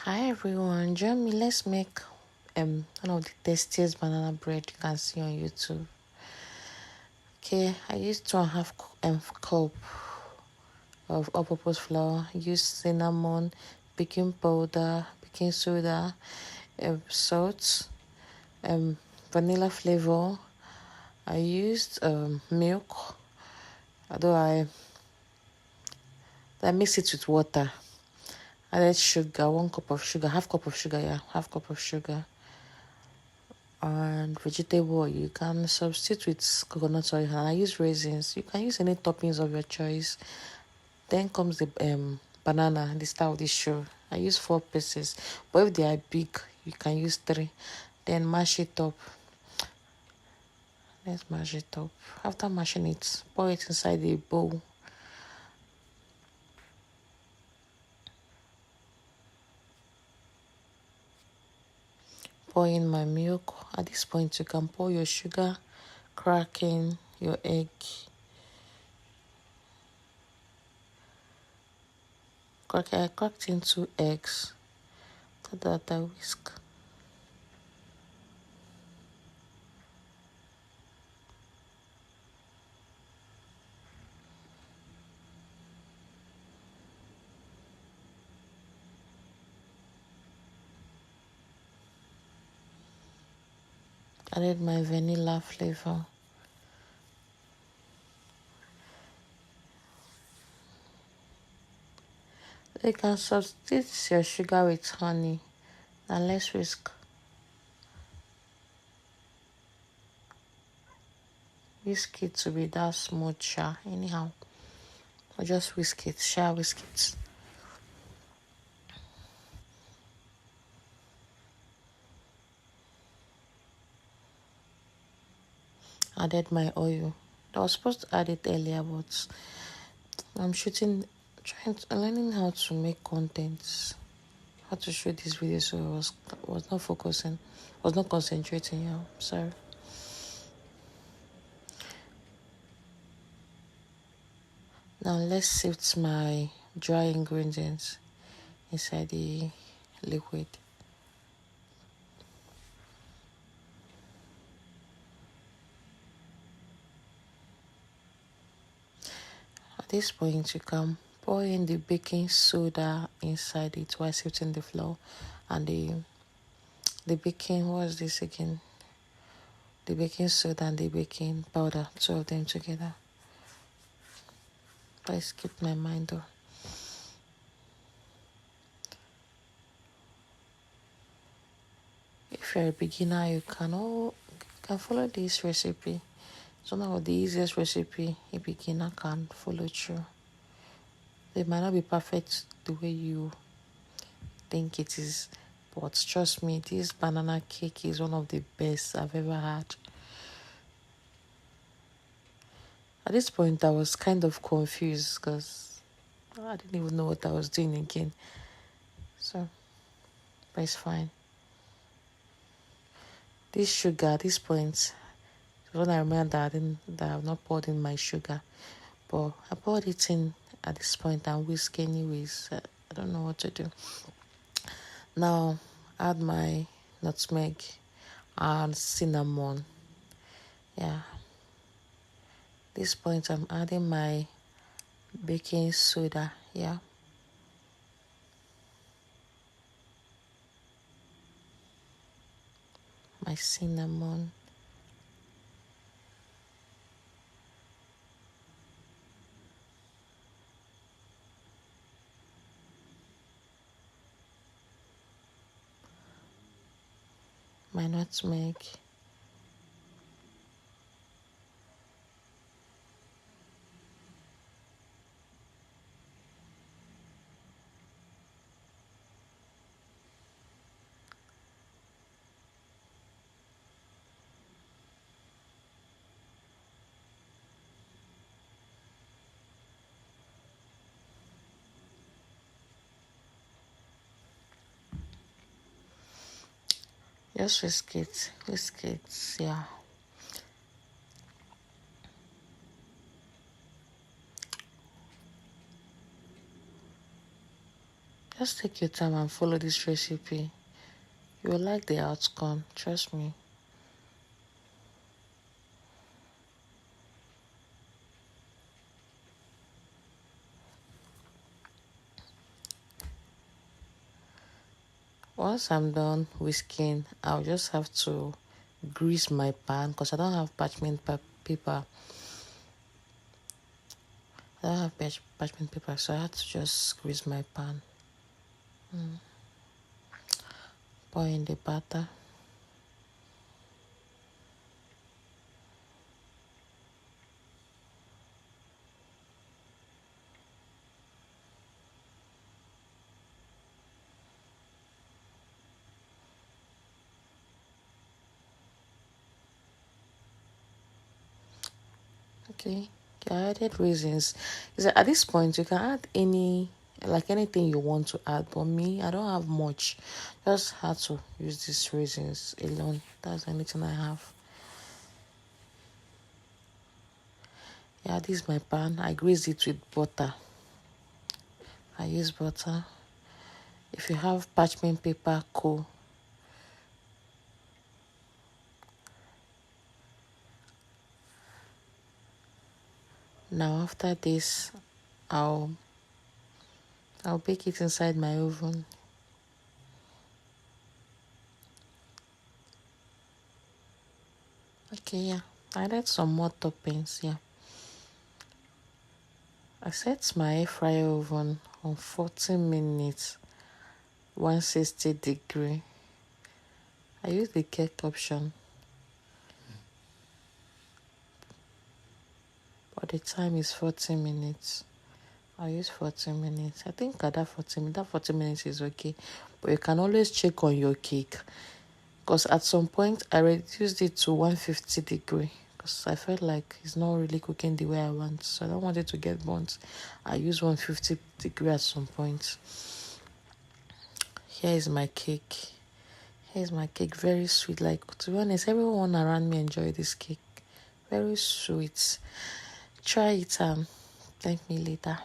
Hi everyone, join me. Let's make one of the tastiest banana bread you can see on YouTube. Okay, I used 2.5 cup of all-purpose flour. I used cinnamon, baking powder, baking soda, salt, vanilla flavor. I used milk, although I mixed it with water. I added sugar, 1 cup of sugar, half cup of sugar, half cup of sugar. And vegetable oil, you can substitute with coconut oil, and I use raisins. You can use any toppings of your choice. Then comes the banana, the star of the show. I use 4 pieces, but if they are big you can use 3. Then mash it up. Let's mash it up. After mashing it, pour it inside a bowl. Pour in my milk. At this point you can pour your sugar, crack in your egg. I cracked in 2 eggs. After that I whisk. Added my vanilla flavor. You can substitute your sugar with honey. Now let's whisk. Whisk it to be that smooth, anyhow. Or just whisk it, whisk it. Added my oil. I was supposed to add it earlier, but I'm learning how to make content, how to shoot this video, so I was not focusing, I was not concentrating. Sorry. Now let's sift my dry ingredients inside the liquid. At this point, you can pour in the baking soda inside it while sifting the flour, and the baking, what's this again? The baking soda and the baking powder, 2 of them together. I skipped my mind though. If you're a beginner, you can follow this recipe. It's one of the easiest recipe a beginner can follow through. They might not be perfect the way you think it is, but trust me, this banana cake is one of the best I've ever had. At this point, I was kind of confused because I didn't even know what I was doing again. So, but it's fine. This sugar, at this point, when I remember that I've not poured in my sugar, but I poured it in at this point and whisk anyways. I don't know what to do. Now, add my nutmeg and cinnamon. This point, I'm adding my baking soda. My cinnamon. My nutmeg. Just whisk it, yeah. Just take your time and follow this recipe. You will like the outcome, trust me. Once I'm done whisking, I'll just have to grease my pan because I don't have parchment paper. I don't have parchment paper, so I had to just grease my pan. Pour in the butter. Okay, I added raisins. Is that at this point you can add anything you want to add, but me, I don't have much. Just had to use these raisins alone. That's anything I have. Yeah, this is my pan. I grease it with butter. I use butter. If you have parchment paper, cool. Now after this, I'll I'll bake it inside my oven. Okay, yeah. I added some more toppings, yeah. I set my air fryer oven on 40 minutes, 160 degree. I use the cake option, but the time is 40 minutes. I use 40 minutes. I think at that 40 minutes is okay. But you can always check on your cake. Because at some point, I reduced it to 150 degree. Because I felt like it's not really cooking the way I want. So I don't want it to get burnt. I use 150 degree at some point. Here is my cake. Here's my cake. Very sweet. Like, to be honest, everyone around me enjoy this cake. Very sweet. Try it and thank me later.